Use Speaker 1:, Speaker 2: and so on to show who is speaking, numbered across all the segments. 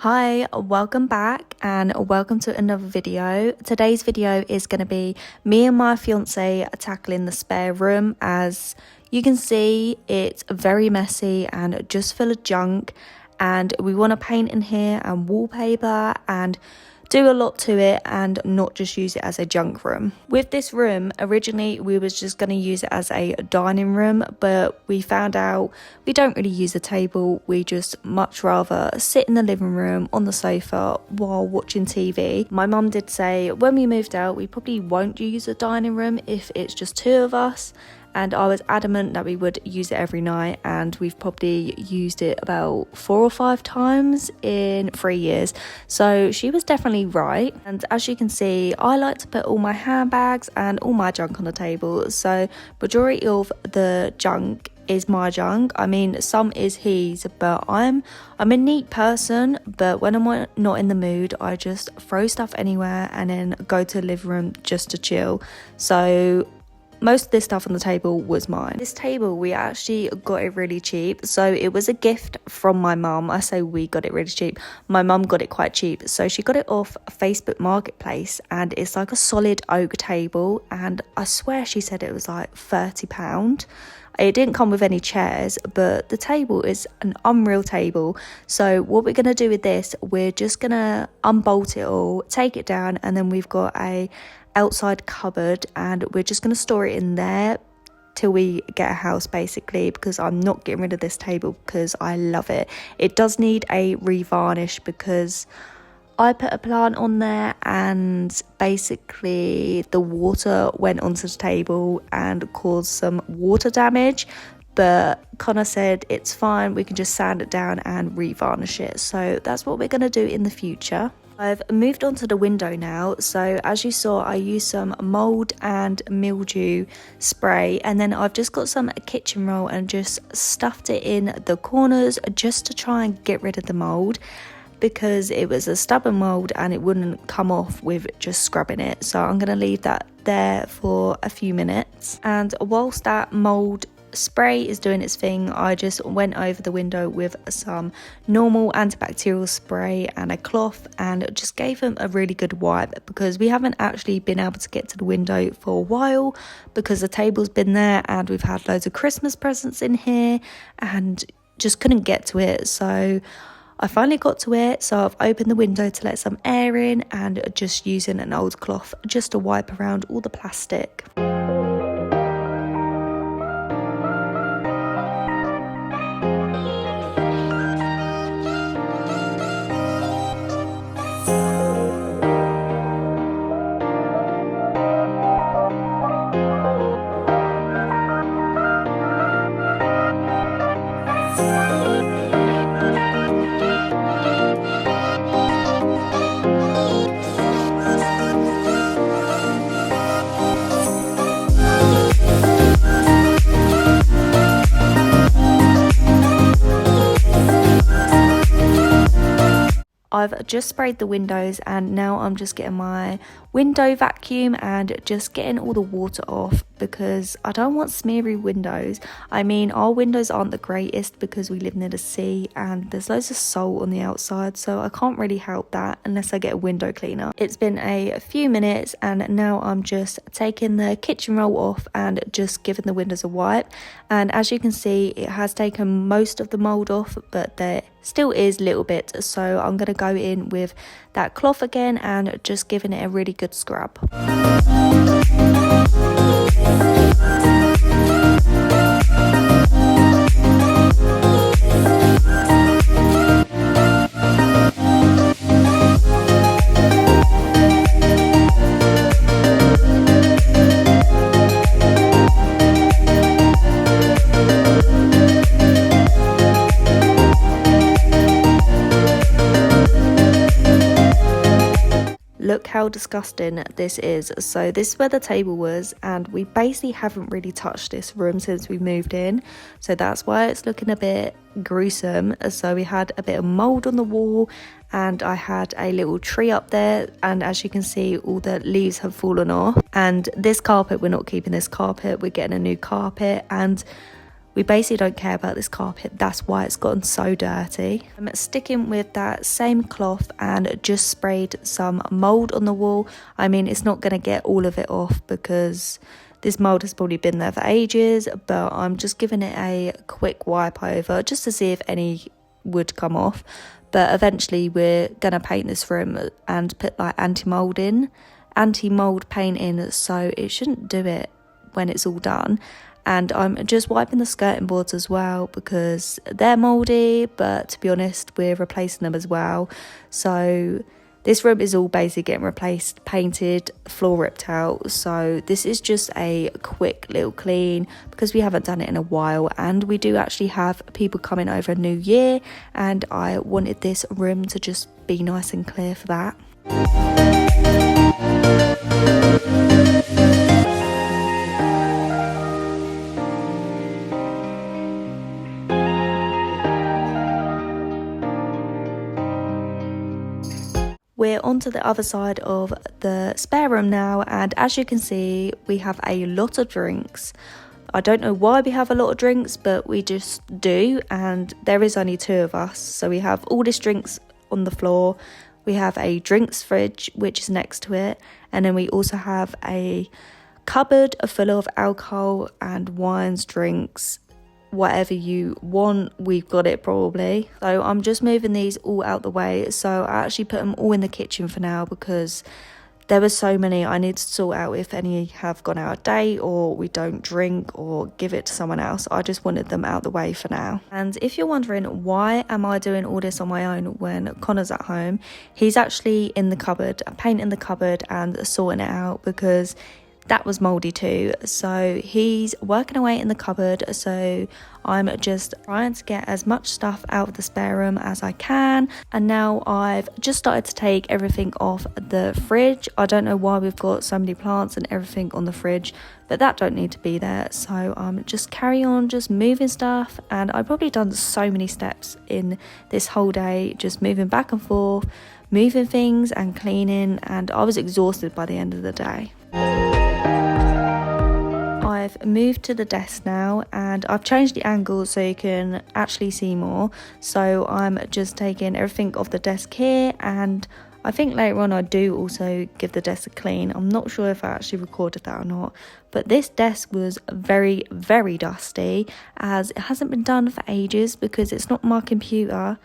Speaker 1: Hi, welcome back and welcome to another video. Today's video is going to be me and my fiance tackling the spare room. As you can see, it's very messy and just full of junk, and we want to paint in here and wallpaper and do a lot to it and not just use it as a junk room. With this room, originally we was just going to use it as a dining room, but we found out we don't really use a table. We just much rather sit in the living room on the sofa while watching TV. My mum did say when we moved out we probably won't use a dining room if it's just two of us, and I was adamant that we would use it every night, and we've probably used it about 4 or 5 times in 3 years. So she was definitely right. And as you can see, I like to put all my handbags and all my junk on the table. So majority of the junk is my junk. I mean, some is his, but I'm a neat person, but when I'm not in the mood, I just throw stuff anywhere and then go to the living room just to chill. So most of this stuff on the table was mine. This table, we actually got it really cheap. So it was a gift from my mum. I say we got it really cheap. My mum got it quite cheap. So she got it off Facebook Marketplace, and it's like a solid oak table. And I swear she said it was like £30. It didn't come with any chairs, but the table is an unreal table. So what we're going to do with this, we're just going to unbolt it all, take it down, and then we've got a outside cupboard, and we're just going to store it in there till we get a house, basically, because I'm not getting rid of this table because I love it. It does need a revarnish because I put a plant on there and basically the water went onto the table and caused some water damage, but Connor said it's fine, we can just sand it down and revarnish it. So that's what we're going to do in the future. I've moved on to the window now. So as you saw, I used some mold and mildew spray, and then I've just got some kitchen roll and just stuffed it in the corners just to try and get rid of the mold, because it was a stubborn mold and it wouldn't come off with just scrubbing it. So I'm going to leave that there for a few minutes, and whilst that mold spray is doing its thing, I just went over the window with some normal antibacterial spray and a cloth and just gave them a really good wipe, because we haven't actually been able to get to the window for a while because the table's been there and we've had loads of Christmas presents in here and just couldn't get to it. So I finally got to it, so I've opened the window to let some air in and just using an old cloth just to wipe around all the plastic. I've just sprayed the windows, and now I'm just getting my window vacuum and just getting all the water off, because I don't want smeary windows. I mean, our windows aren't the greatest because we live near the sea and there's loads of salt on the outside, so I can't really help that unless I get a window cleaner. It's been a few minutes and now I'm just taking the kitchen roll off and just giving the windows a wipe, and as you can see, it has taken most of the mold off, but there still is a little bit, so I'm going to go in with that cloth again and just giving it a really good scrub. Look how disgusting this is. So this is where the table was, and we basically haven't really touched this room since we moved in, so that's why it's looking a bit gruesome. So we had a bit of mold on the wall, and I had a little tree up there, and as you can see, all the leaves have fallen off. And this carpet, we're not keeping this carpet, we're getting a new carpet, and We basically don't care about this carpet. That's why it's gotten so dirty. I'm sticking with that same cloth and just sprayed some mold on the wall. I mean, it's not going to get all of it off because this mold has probably been there for ages, but I'm just giving it a quick wipe over just to see if any would come off. But eventually we're going to paint this room and put like anti-mold paint in, so it shouldn't do it when it's all done. And I'm just wiping the skirting boards as well because they're mouldy, but to be honest, we're replacing them as well. So this room is all basically getting replaced, painted, floor ripped out. So this is just a quick little clean because we haven't done it in a while, and we do actually have people coming over New Year, and I wanted this room to just be nice and clear for that. We're on to the other side of the spare room now, and as you can see, we have a lot of drinks. I don't know why we have a lot of drinks, but we just do, and there is only 2 of us. So we have all these drinks on the floor. We have a drinks fridge, which is next to it, and then we also have a cupboard full of alcohol and wines, drinks, whatever you want, we've got it probably. So I'm just moving these all out the way. So I actually put them all in the kitchen for now because there were so many. I need to sort out if any have gone out of date or we don't drink or give it to someone else. I just wanted them out the way for now. And if you're wondering why am I doing all this on my own when Connor's at home, he's actually in the cupboard, painting the cupboard and sorting it out because that was mouldy too. So he's working away in the cupboard, so I'm just trying to get as much stuff out of the spare room as I can. And now I've just started to take everything off the fridge. I don't know why we've got so many plants and everything on the fridge, but that don't need to be there. So I'm just carry on just moving stuff, and I've probably done so many steps in this whole day, just moving back and forth, moving things and cleaning, and I was exhausted by the end of the day. I've moved to the desk now, and I've changed the angle so you can actually see more. So I'm just taking everything off the desk here, and I think later on I do also give the desk a clean. I'm not sure if I actually recorded that or not, but this desk was very, very dusty as it hasn't been done for ages because it's not my computer,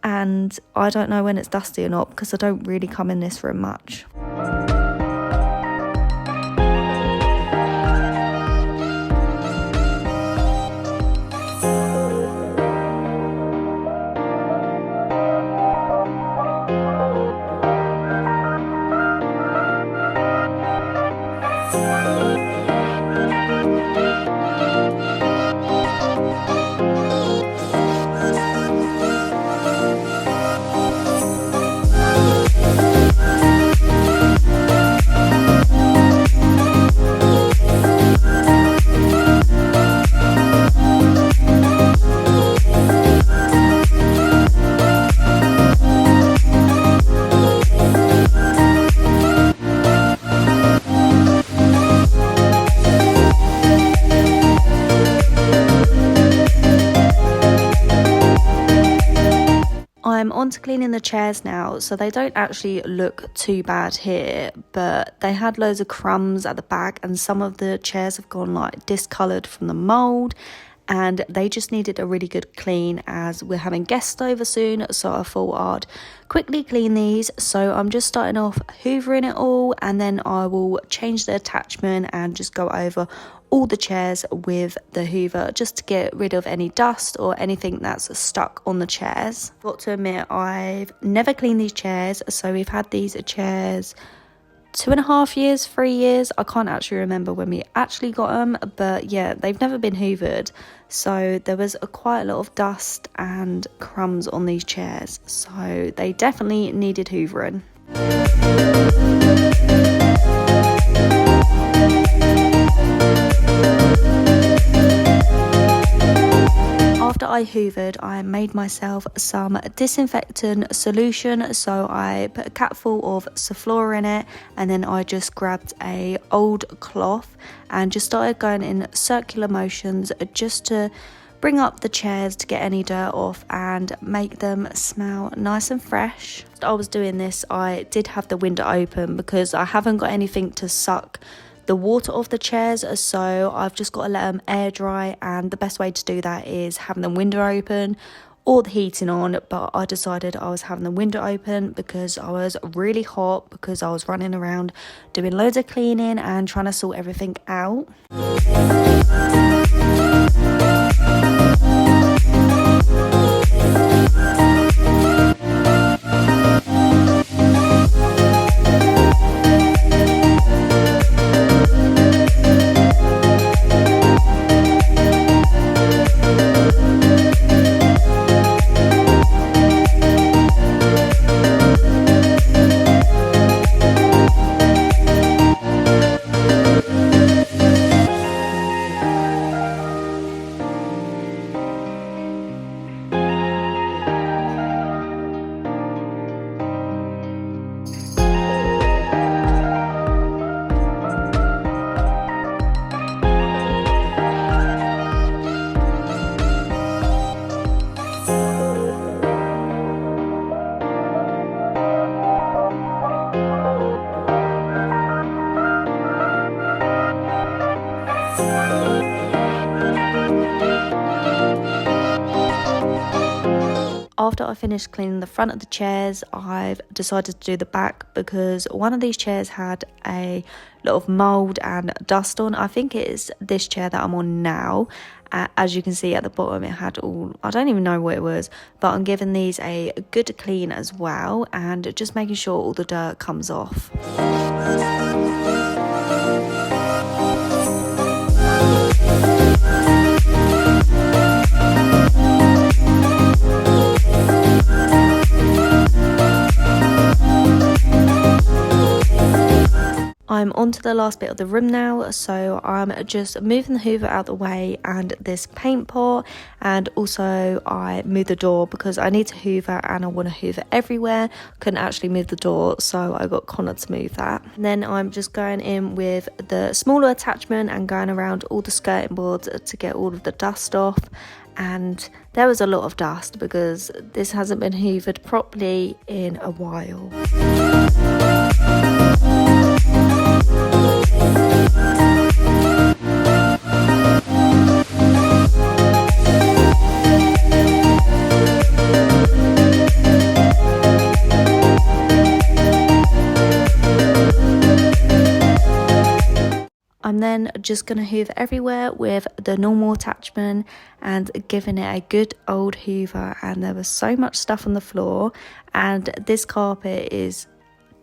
Speaker 1: and I don't know when it's dusty or not because I don't really come in this room much. I'm on to cleaning the chairs now, so they don't actually look too bad here, but they had loads of crumbs at the back and some of the chairs have gone like discoloured from the mould, and they just needed a really good clean as we're having guests over soon. So I thought I'd quickly clean these. So I'm just starting off hoovering it all, and then I will change the attachment and just go over all the chairs with the hoover just to get rid of any dust or anything that's stuck on the chairs. Got to admit, I've never cleaned these chairs. So we've had these chairs 2.5 years, 3 years. I can't actually remember when we actually got them, but yeah, they've never been hoovered. So there was quite a lot of dust and crumbs on these chairs. So they definitely needed hoovering. After I I hoovered, I made myself some disinfectant solution. So I put a capful of Souffleur in it, and then I just grabbed a old cloth and just started going in circular motions just to bring up the chairs to get any dirt off and make them smell nice and fresh. Whilst I was doing this, I did have the window open because I haven't got anything to suck the water off the chairs, so I've just got to let them air dry, and the best way to do that is having the window open or the heating on. But I decided I was having the window open because I was really hot, because I was running around doing loads of cleaning and trying to sort everything out. After I finished cleaning the front of the chairs, I've decided to do the back because one of these chairs had a lot of mould and dust on. I think it is this chair that I'm on now. As you can see at the bottom, it had all, I don't even know what it was, but I'm giving these a good clean as well and just making sure all the dirt comes off. I'm on to the last bit of the room now, so I'm just moving the hoover out the way and this paint pot, and also I moved the door because I need to hoover and I want to hoover everywhere. Couldn't actually move the door, so I got Connor to move that. And then I'm just going in with the smaller attachment and going around all the skirting boards to get all of the dust off. And there was a lot of dust because this hasn't been hoovered properly in a while. I'm then just going to hoover everywhere with the normal attachment and giving it a good old hoover. And there was so much stuff on the floor, and this carpet is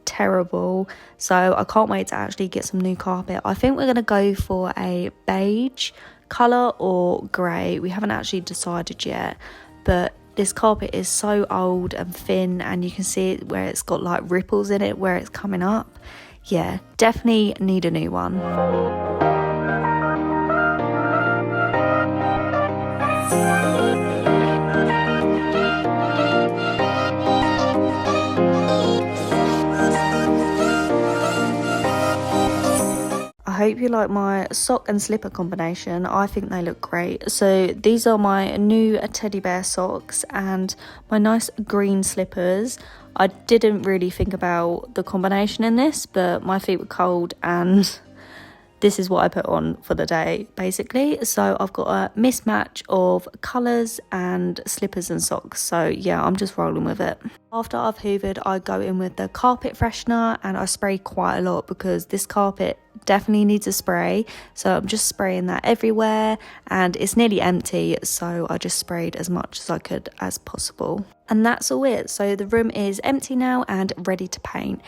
Speaker 1: terrible, so I can't wait to actually get some new carpet. I think we're going to go for a beige colour or grey. We haven't actually decided yet, but this carpet is so old and thin, and you can see it where it's got like ripples in it where it's coming up. Yeah, definitely need a new one. I hope you like my sock and slipper combination. I think they look great. So these are my new teddy bear socks and my nice green slippers. I didn't really think about the combination in this, but my feet were cold and this is what I put on for the day, basically. So I've got a mismatch of colours and slippers and socks. So yeah, I'm just rolling with it. After I've hoovered, I go in with the carpet freshener and I spray quite a lot because this carpet definitely needs a spray. So I'm just spraying that everywhere, and it's nearly empty, so I just sprayed as much as I could as possible. And that's all it. So the room is empty now and ready to paint.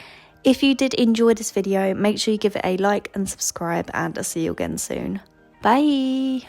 Speaker 1: If you did enjoy this video, make sure you give it a like and subscribe, and I'll see you again soon. Bye!